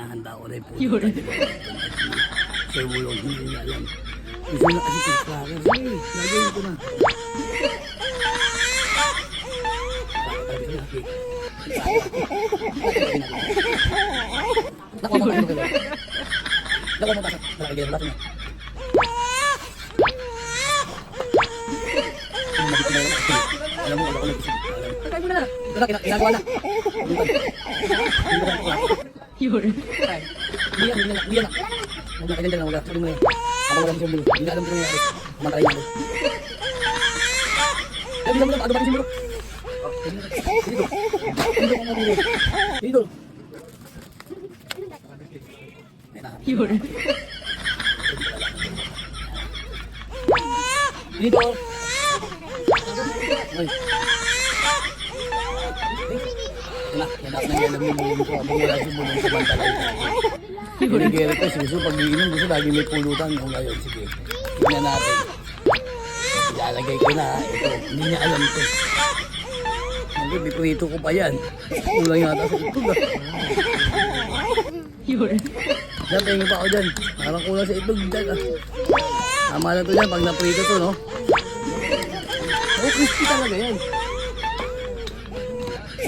Hinahanda ko rin po. Yun. Sir Wulong, hindi niya alam. Gusto na kasi sa cracker. Sige, lagyan ko na. Nakuha mo tayo. Nakuha mo tayo. Nalagyan mo tayo. Alam mo, ako nag-isip. Patay mo na. Ginagawa na. Yun. Hindi yan. Huwag na kailan dyan. Huwag na. Sabi mo na yan. Habang wala siya mulo. Hindi na alam ko nangyari. Mantay niya ako. Sabi mo na. Ano ba siya mulo? Dito. Yun. Dito. Ay. Yan ako nang alam yung mulo ko. Habang wala siya mulo sa bantalay. Binigay ito. Gusto pag iinom. Gusto lagi may pulutan. O ngayon. Sige. Tignan natin. Ilalagay ko na. Ito. Hindi niya alam ito. Hindi, piprito ko pa yan. Kulang yata sa itlog ah. Yun. Diyan, tingin pa ako dyan. Parang kulang sa itlog dyan ah. Tama na to dyan pag naprito to, no? Oh, crispy talaga yan.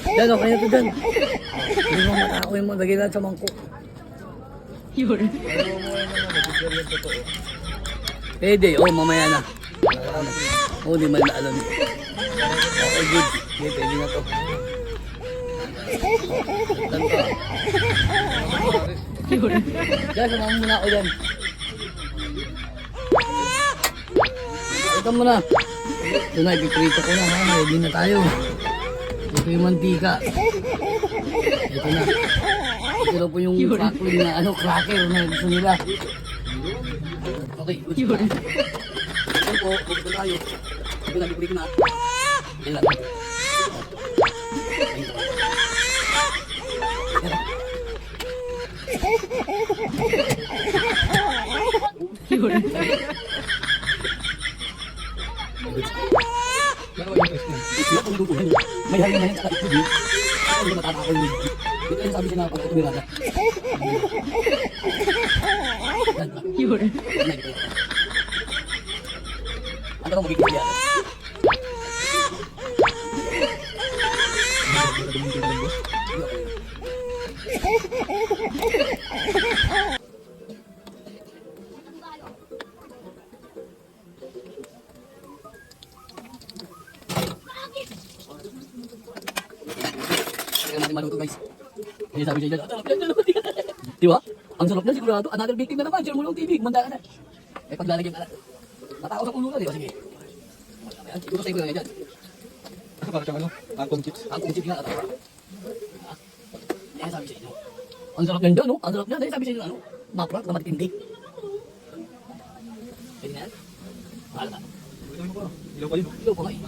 Dyan, okay na to dyan. Hindi mo matakoy mo. Lagyan natin sa mangkok. Yun. Pwede, oh, mamaya na. Oh, di man naalam. Okay, good. Okay, pwede na to. Saan ka? Yun. Diyan, samahan muna ako dyan. Ito muna. Ito na, ipiprito ko na ha. Ready na tayo. Ito yung mantika. Ito na. Ito po yung crackling na cracker na gusto nila. Okay, good. Yun. Ito po, bukod tayo. Ito na, ipiprito na. Ito na. Yun. May hangin na yan saka itlog. Hindi matatakaw yun. Dito yung sabi siya na pag-tumiraga. Yun. Ano ka magiging yan? Kaya natin maluto guys. Kaya sabi siya dyan, di ba? Ang sarap na sigurado. Another victim na naman. Share mo lang TV. Manda ka na. Eh paglalagyan ka na. Matao sa ulo ka. Di ba? Sige. Ito sa'yo ko lang yan dyan. Para siyang angkong chips. Angkong chips nga. Kaya sabi siya inyo. Ang sarap yan dyan, no? Ang sarap yan. Kaya sabi siya inyo, maprak na matindi. Pwede na yan? Mahala ka. Ilaw pa yun. Ilaw pa nga eh.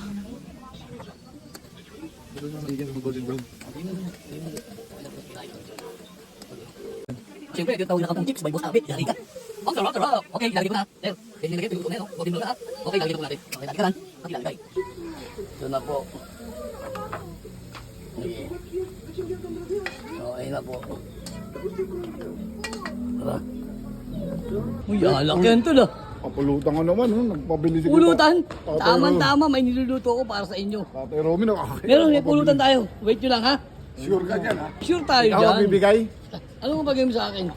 Ilaw na magiging golden brown. Siyempre, ito tawag na kapong chips, may boss abit, yari ka. Ang sarap, sarap. Okay, lagi ko na. There, pwede nilagay, pwede ko na, no? Golden brown na. Okay, lagi ko natin. Okay, lagi ka lang. Okay, lagay. Ito na po. Okay. Okay na po. Tara. Uy, alak yan to na. Kapulutan ka naman, nagpabili si Pulutan. Tama-tama, may niluluto ko para sa inyo. Tatay Romy, nakakakita. Meron, may pulutan tayo. Wait nyo lang, ha? Sure ka dyan, ha? Sure tayo Ikaw ang dyan. bibigay. Ano mo bagay mo sa akin?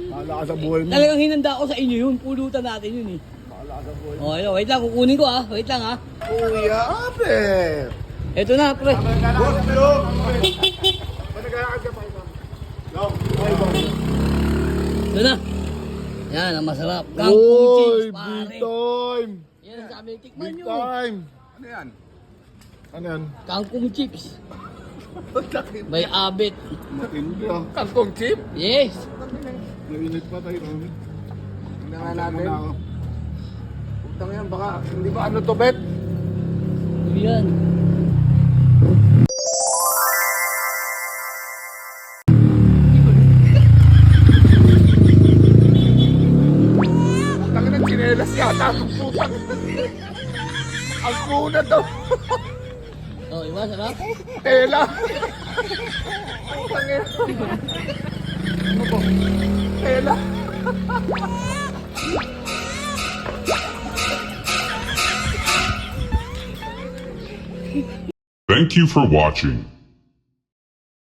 Bahala ka sa buhay mo. Talagang hinanda ko sa inyo yun. Pulutan natin yun eh. Bahala ka sa buhay mo. Okay, wait lang. Kukunin ko ha. Wait lang ha. Kuya, ape! Ito na, pre. Boss, pero! Panagayakad ka pa ito. Long, okay, boss. Ito na. Yan, ang masarap. Kangkong Uy, chips, big pare. time! Yan ang sabi. Tikman Big nyo. time! Ano yan? Ano yan? Kangkong chips. May abit. Matindi ah. Kangkong chip? Yes. Nainit pa tayo, Romy. Tingnan nga natin. Utang yan, baka hindi ba ano to, Bet? Yan. Utang na, chinelas yata ang putang. Ang kuna to. Oh, iba, sarap. Tela. Utang yan. Ano po? Tela. Thank you for watching.